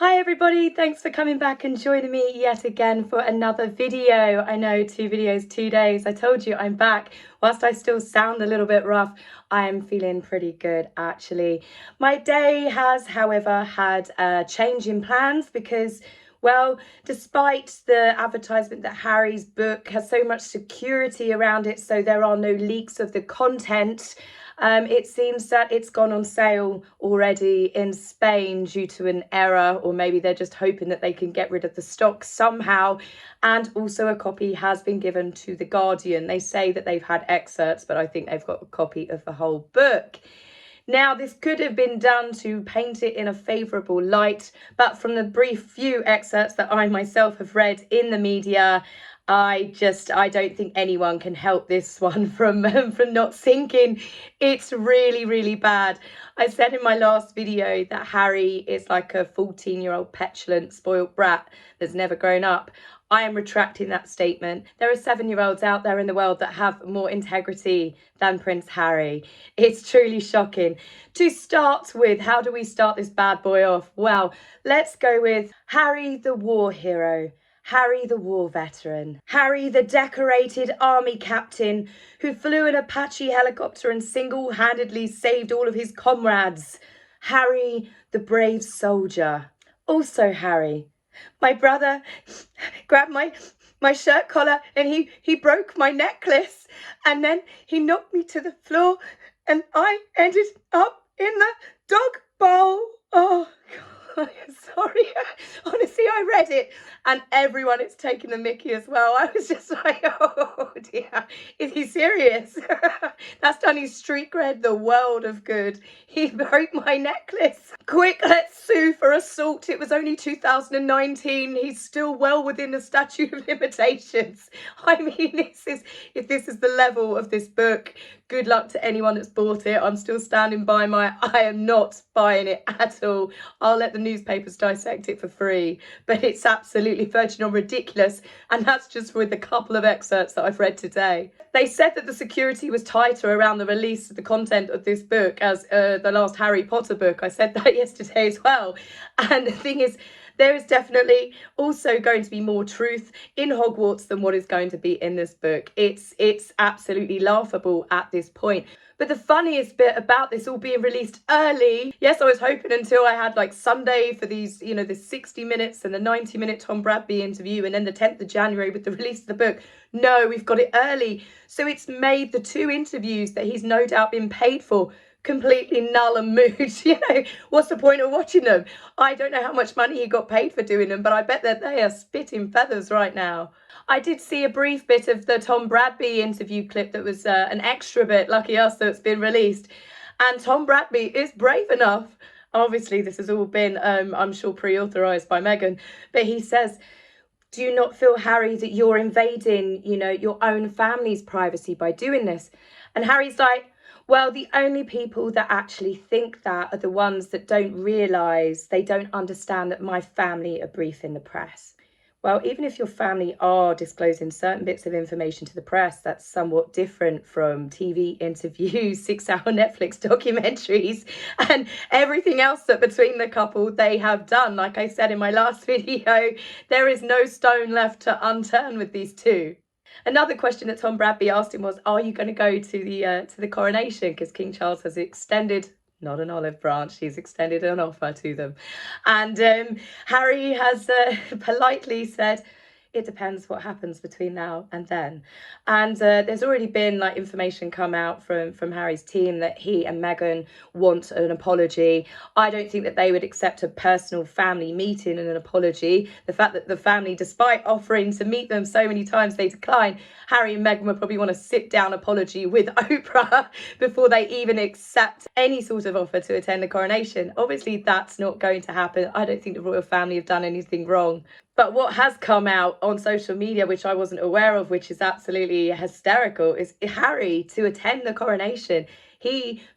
Hi everybody, thanks for coming back and joining me yet again for another video. I know 2 videos, 2 days. I told you I'm back. Whilst I still sound a little bit rough, I am feeling pretty good actually. My day has, however, had a change in plans because, well, despite the advertisement that Harry's book has so much security around it, so there are no leaks of the content, it seems that it's gone on sale already in Spain due to an error, or maybe they're just hoping that they can get rid of the stock somehow. And also a copy has been given to The Guardian. They say that they've had excerpts, but I think they've got a copy of the whole book. Now, this could have been done to paint it in a favourable light, but from the brief few excerpts that I myself have read in the media, I don't think anyone can help this one from not sinking. It's really, really bad. I said in my last video that Harry is like a 14-year-old petulant, spoiled brat that's never grown up. I am retracting that statement. There are 7-year-olds out there in the world that have more integrity than Prince Harry. It's truly shocking. To start with, how do we start this bad boy off? Well, let's go with Harry the war hero. Harry the war veteran. Harry the decorated army captain who flew an Apache helicopter and single-handedly saved all of his comrades. Harry the brave soldier. Also Harry, my brother grabbed my shirt collar and he broke my necklace, and then he knocked me to the floor and I ended up in the dog bowl. Oh God, sorry. Honestly, I read it and everyone is taking the mickey as well. I was just like, oh dear, is he serious? That's done his street cred the world of good. He broke my necklace. Quick, let's sue for assault. It was only 2019. He's still well within the statute of limitations. I mean, if this is the level of this book, good luck to anyone that's bought it. I'm still standing by I am not buying it at all. I'll let the newspapers dissect it for free, but it's absolutely verging on ridiculous, and that's just with a couple of excerpts that I've read today. They said that the security was tighter around the release of the content of this book as the last Harry Potter book. I said that yesterday as well, and the thing is, there is definitely also going to be more truth in Hogwarts than what is going to be in this book. It's absolutely laughable at this point. But the funniest bit about this all being released early, yes, I was hoping until I had like Sunday for these, you know, the 60 minutes and the 90-minute Tom Bradby interview, and then the 10th of January with the release of the book. No, we've got it early. So it's made the 2 interviews that he's no doubt been paid for completely null and moot. You know, what's the point of watching them? I don't know how much money he got paid for doing them, but I bet that they are spitting feathers right now. I did see a brief bit of the Tom Bradby interview clip that was an extra bit, lucky us, so it's been released. And Tom Bradby is brave enough. Obviously, this has all been, I'm sure, pre-authorised by Meghan, but he says, do you not feel, Harry, that you're invading, you know, your own family's privacy by doing this? And Harry's like, well, the only people that actually think that are the ones that don't realise, they don't understand that my family are briefing the press. Well, even if your family are disclosing certain bits of information to the press, that's somewhat different from TV interviews, 6-hour Netflix documentaries, and everything else that between the couple they have done. Like I said in my last video, there is no stone left to unturned with these two. Another question that Tom Bradby asked him was, are you going to go to the coronation? Because King Charles has extended, not an olive branch, he's extended an offer to them. And Harry has politely said, it depends what happens between now and then. And there's already been like information come out from Harry's team that he and Meghan want an apology. I don't think that they would accept a personal family meeting and an apology. The fact that the family, despite offering to meet them so many times, they decline. Harry and Meghan would probably want a sit-down apology with Oprah before they even accept any sort of offer to attend the coronation. Obviously, that's not going to happen. I don't think the royal family have done anything wrong. But what has come out on social media, which I wasn't aware of, which is absolutely hysterical, is Harry to attend the coronation.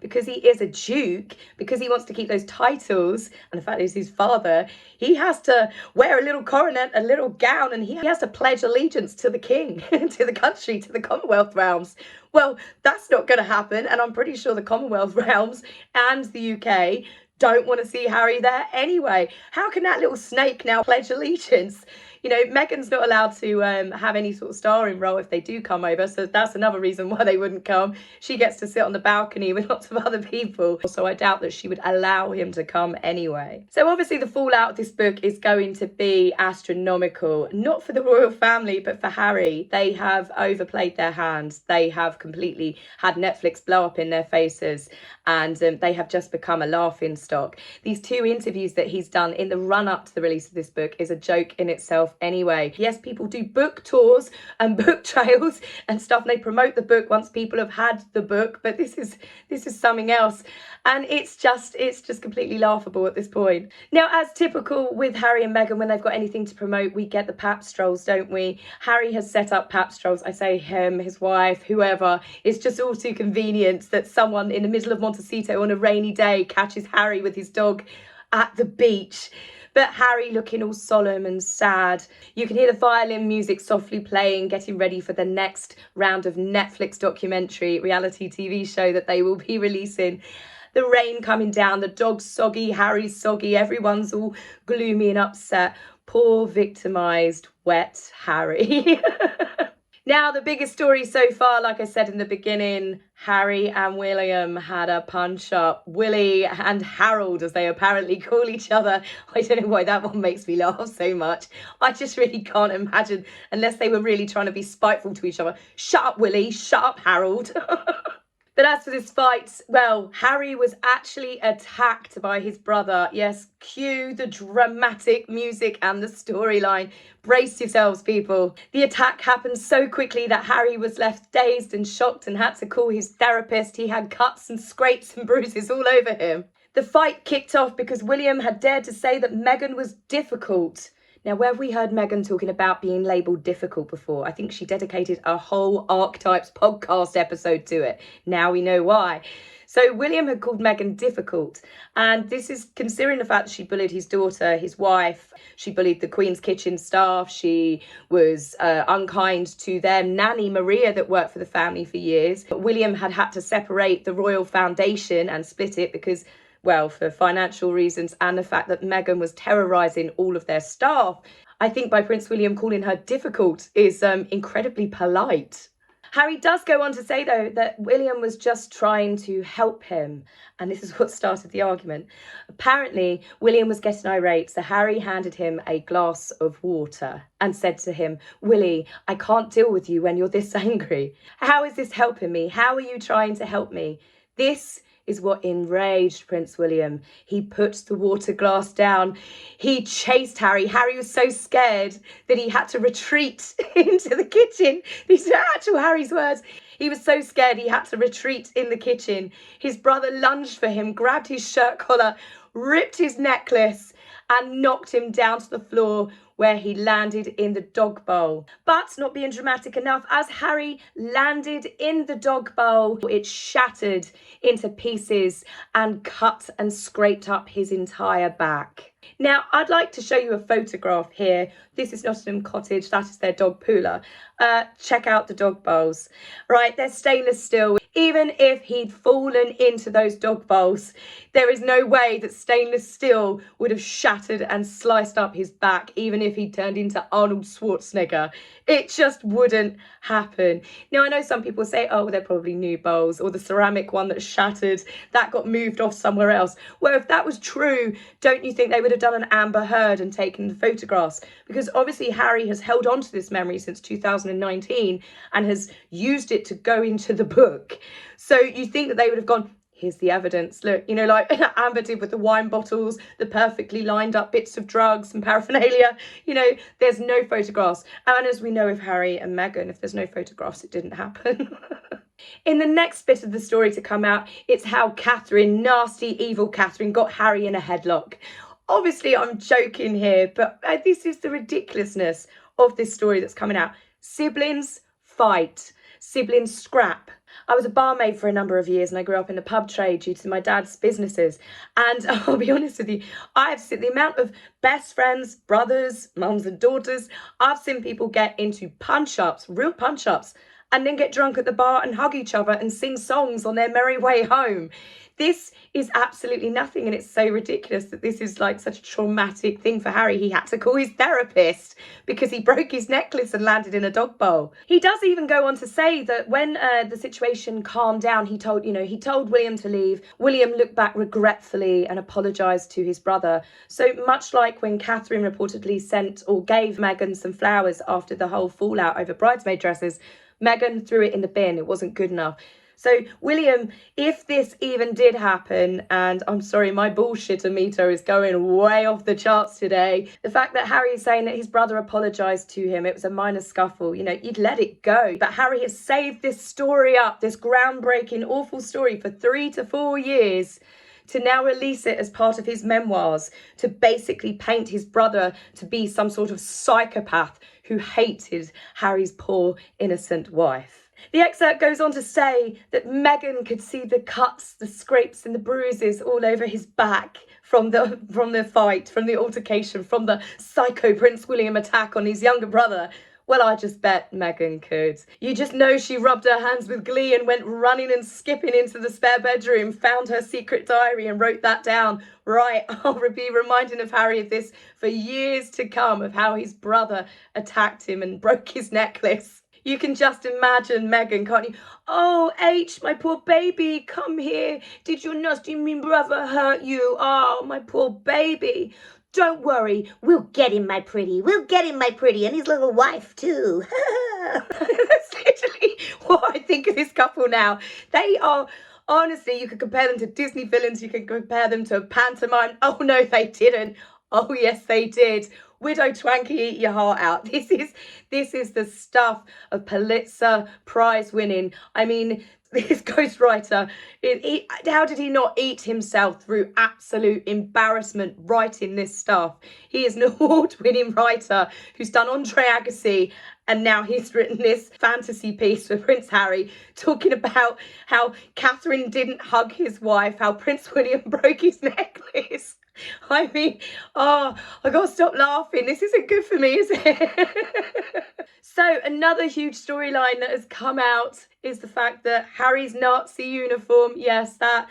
Because he is a duke, because he wants to keep those titles, and the fact he's his father, he has to wear a little coronet, a little gown, and he has to pledge allegiance to the king, to the country, to the Commonwealth realms. Well, that's not going to happen, and I'm pretty sure the Commonwealth realms and the UK don't want to see Harry there anyway. How can that little snake now pledge allegiance? You know, Meghan's not allowed to have any sort of starring role if they do come over, so that's another reason why they wouldn't come. She gets to sit on the balcony with lots of other people, so I doubt that she would allow him to come anyway. So obviously the fallout of this book is going to be astronomical, not for the royal family, but for Harry. They have overplayed their hands. They have completely had Netflix blow up in their faces, and they have just become a laughing stock. These 2 interviews that he's done in the run-up to the release of this book is a joke in itself anyway. Yes, people do book tours and book trails and stuff, and they promote the book once people have had the book, but this is something else, and it's just completely laughable at this point. Now, as typical with Harry and Meghan, when they've got anything to promote, we get the pap strolls, don't we? Harry has set up pap strolls. I say him, his wife, whoever. It's just all too convenient that someone in the middle of Montecito on a rainy day catches Harry with his dog at the beach. But Harry looking all solemn and sad. You can hear the violin music softly playing, getting ready for the next round of Netflix documentary, reality TV show that they will be releasing. The rain coming down, the dog's soggy, Harry's soggy, everyone's all gloomy and upset. Poor victimised, wet Harry. Now, the biggest story so far, like I said in the beginning, Harry and William had a punch-up. Willie and Harold, as they apparently call each other. I don't know why that one makes me laugh so much. I just really can't imagine, unless they were really trying to be spiteful to each other. Shut up, Willie. Shut up, Harold. But as for this fight, well, Harry was actually attacked by his brother. Yes, cue the dramatic music and the storyline. Brace yourselves, people. The attack happened so quickly that Harry was left dazed and shocked and had to call his therapist. He had cuts and scrapes and bruises all over him. The fight kicked off because William had dared to say that Meghan was difficult. Now, where have we heard Meghan talking about being labelled difficult before? I think she dedicated a whole Archetypes podcast episode to it. Now we know why. So William had called Meghan difficult, and this is considering the fact that she bullied his daughter, his wife, she bullied the Queen's kitchen staff, she was unkind to their nanny Maria that worked for the family for years. But William had to separate the royal foundation and split it because, well, for financial reasons and the fact that Meghan was terrorising all of their staff. I think by Prince William calling her difficult is incredibly polite. Harry does go on to say, though, that William was just trying to help him. And this is what started the argument. Apparently, William was getting irate, so Harry handed him a glass of water and said to him, "Willie, I can't deal with you when you're this angry. How is this helping me? How are you trying to help me?" This is what enraged Prince William. He put the water glass down. He chased Harry. Harry was so scared that he had to retreat into the kitchen. These are actual Harry's words. He was so scared he had to retreat in the kitchen. His brother lunged for him, grabbed his shirt collar, ripped his necklace, and knocked him down to the floor, where he landed in the dog bowl. But not being dramatic enough, as Harry landed in the dog bowl, it shattered into pieces and cut and scraped up his entire back. Now, I'd like to show you a photograph here. This is Nottingham Cottage. That is their dog Poola. Check out the dog bowls. Right, they're stainless steel. Even if he'd fallen into those dog bowls, there is no way that stainless steel would have shattered and sliced up his back, even if he turned into Arnold Schwarzenegger. It just wouldn't happen. Now, I know some people say, oh, they're probably new bowls, or the ceramic one that shattered, that got moved off somewhere else. Well, if that was true, don't you think they would have done an Amber Heard and taken the photographs? Because obviously Harry has held on to this memory since 2019 and has used it to go into the book. So you think that they would have gone, here's the evidence. Look, you know, like Amber did with the wine bottles, the perfectly lined up bits of drugs and paraphernalia. You know, there's no photographs. And as we know with Harry and Meghan, if there's no photographs, it didn't happen. In the next bit of the story to come out, it's how Catherine, nasty, evil Catherine, got Harry in a headlock. Obviously, I'm joking here, but this is the ridiculousness of this story that's coming out. Siblings fight. Siblings scrap. I was a barmaid for a number of years and I grew up in the pub trade due to my dad's businesses. And I'll be honest with you, I've seen the amount of best friends, brothers, mums and daughters, I've seen people get into punch-ups, real punch-ups, and then get drunk at the bar and hug each other and sing songs on their merry way home. This is absolutely nothing, and it's so ridiculous that this is like such a traumatic thing for Harry. He had to call his therapist because he broke his necklace and landed in a dog bowl. He does even go on to say that when the situation calmed down, he told William to leave. William looked back regretfully and apologised to his brother. So much like when Catherine reportedly sent or gave Meghan some flowers after the whole fallout over bridesmaid dresses, Meghan threw it in the bin. It wasn't good enough. So William, if this even did happen, and I'm sorry, my bullshitter meter is going way off the charts today, the fact that Harry is saying that his brother apologised to him, it was a minor scuffle, you'd let it go. But Harry has saved this story up, this groundbreaking, awful story for 3 to 4 years, to now release it as part of his memoirs, to basically paint his brother to be some sort of psychopath who hated Harry's poor, innocent wife. The excerpt goes on to say that Meghan could see the cuts, the scrapes and the bruises all over his back from the fight, from the altercation, from the psycho Prince William attack on his younger brother. Well, I just bet Meghan could. You just know she rubbed her hands with glee and went running and skipping into the spare bedroom, found her secret diary and wrote that down. Right, I'll be reminding of Harry of this for years to come, of how his brother attacked him and broke his necklace. You can just imagine Meghan, can't you? Oh, H, my poor baby, come here. Did your nasty mean brother hurt you? Oh, my poor baby. Don't worry, we'll get him, my pretty. We'll get him, my pretty, and his little wife too. That's literally what I think of this couple now. They are, honestly, you could compare them to Disney villains. You could compare them to a pantomime. Oh, no, they didn't. Oh, yes, they did. Widow Twanky, eat your heart out. This is the stuff of Pulitzer Prize winning. I mean, this ghostwriter, how did he not eat himself through absolute embarrassment writing this stuff? He is an award-winning writer who's done Andre Agassi, and now he's written this fantasy piece for Prince Harry, talking about how Catherine didn't hug his wife, how Prince William broke his necklace. I mean, I gotta stop laughing. This isn't good for me, is it? So another huge storyline that has come out is the fact that Harry's Nazi uniform, yes, that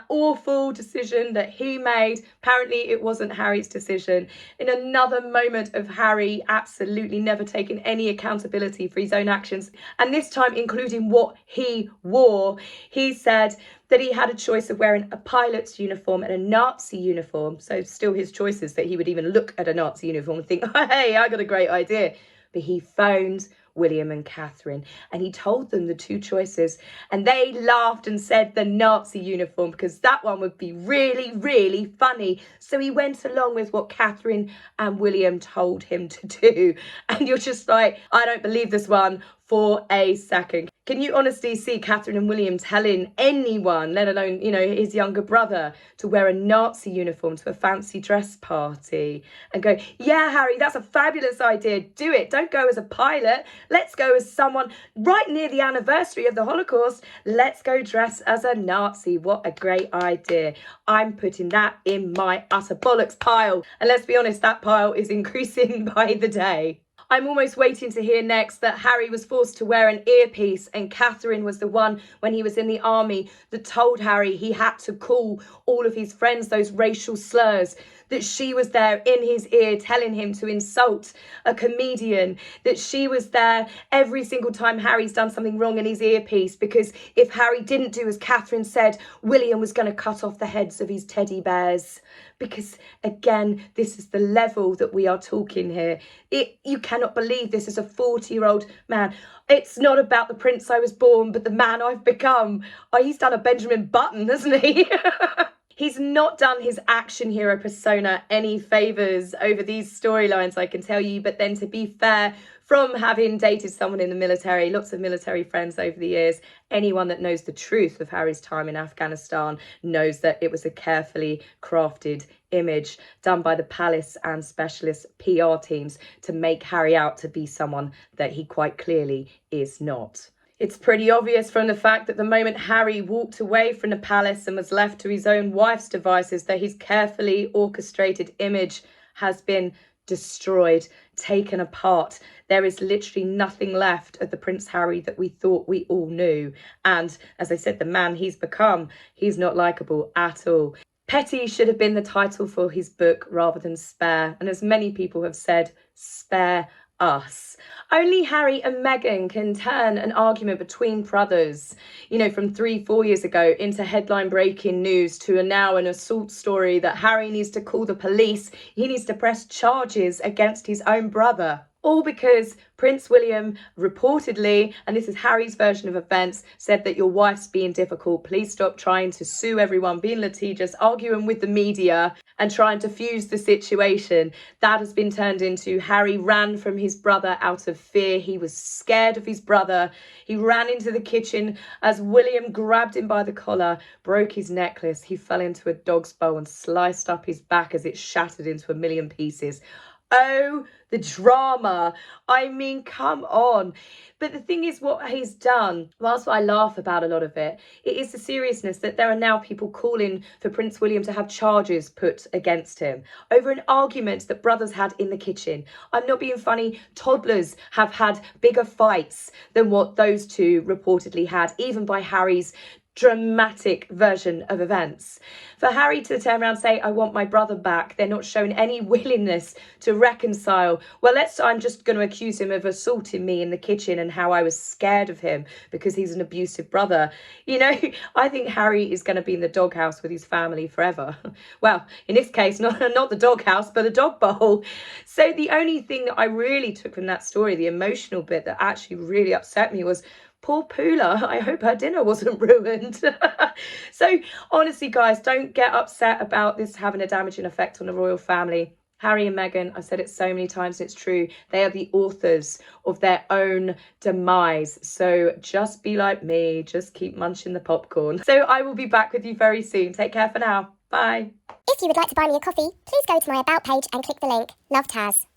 awful decision that he made, apparently it wasn't Harry's decision. In another moment of Harry absolutely never taking any accountability for his own actions, and this time including what he wore, he said that he had a choice of wearing a pilot's uniform and a Nazi uniform. So still his choices, that he would even look at a Nazi uniform and think, hey, I got a great idea. But he phoned William and Catherine and he told them the two choices, and they laughed and said the Nazi uniform because that one would be really, really funny. So he went along with what Catherine and William told him to do. And you're just like, I don't believe this one for a second. Can you honestly see Catherine and William telling anyone, let alone, his younger brother, to wear a Nazi uniform to a fancy dress party and go, yeah, Harry, that's a fabulous idea. Do it. Don't go as a pilot. Let's go as someone right near the anniversary of the Holocaust. Let's go dress as a Nazi. What a great idea. I'm putting that in my utter bollocks pile. And let's be honest, that pile is increasing by the day. I'm almost waiting to hear next that Harry was forced to wear an earpiece and Catherine was the one when he was in the army that told Harry he had to call all of his friends those racial slurs, that she was there in his ear telling him to insult a comedian, that she was there every single time Harry's done something wrong in his earpiece, because if Harry didn't do as Catherine said, William was going to cut off the heads of his teddy bears. Because again, this is the level that we are talking here. You cannot believe this is a 40-year-old man. It's not about the prince I was born, but the man I've become. Oh, he's done a Benjamin Button, hasn't he? He's not done his action hero persona any favours over these storylines, I can tell you. But then, to be fair, from having dated someone in the military, lots of military friends over the years, anyone that knows the truth of Harry's time in Afghanistan knows that it was a carefully crafted image done by the palace and specialist PR teams to make Harry out to be someone that he quite clearly is not. It's pretty obvious from the fact that the moment Harry walked away from the palace and was left to his own wife's devices that his carefully orchestrated image has been destroyed, taken apart. There is literally nothing left of the Prince Harry that we thought we all knew. And as I said, the man he's become, he's not likable at all. Petty should have been the title for his book rather than Spare. And as many people have said, spare us. Only Harry and Meghan can turn an argument between brothers, you know, from 3-4 years ago into headline breaking news to now an assault story that Harry needs to call the police. He needs to press charges against his own brother. All because Prince William reportedly, and this is Harry's version of events, said that your wife's being difficult. Please stop trying to sue everyone, being litigious, arguing with the media and trying to fuse the situation. That has been turned into Harry ran from his brother out of fear. He was scared of his brother. He ran into the kitchen as William grabbed him by the collar, broke his necklace. He fell into a dog's bowl and sliced up his back as it shattered into a million pieces. Oh, the drama. I mean, come on. But the thing is, what he's done, whilst I laugh about a lot of it, it is the seriousness that there are now people calling for Prince William to have charges put against him over an argument that brothers had in the kitchen. I'm not being funny. Toddlers have had bigger fights than what those two reportedly had, even by Harry's dramatic version of events. For Harry to turn around and say, I want my brother back, they're not showing any willingness to reconcile. Well, I'm just going to accuse him of assaulting me in the kitchen and how I was scared of him because he's an abusive brother. You know, I think Harry is going to be in the doghouse with his family forever. Well, in this case, not the doghouse, but the dog bowl. So the only thing that I really took from that story, the emotional bit that actually really upset me was, poor Poola, I hope her dinner wasn't ruined. So honestly, guys, don't get upset about this having a damaging effect on the royal family. Harry and Meghan, I've said it so many times, it's true. They are the authors of their own demise. So just be like me, just keep munching the popcorn. So I will be back with you very soon. Take care for now. Bye. If you would like to buy me a coffee, please go to my About page and click the link. Love, Taz.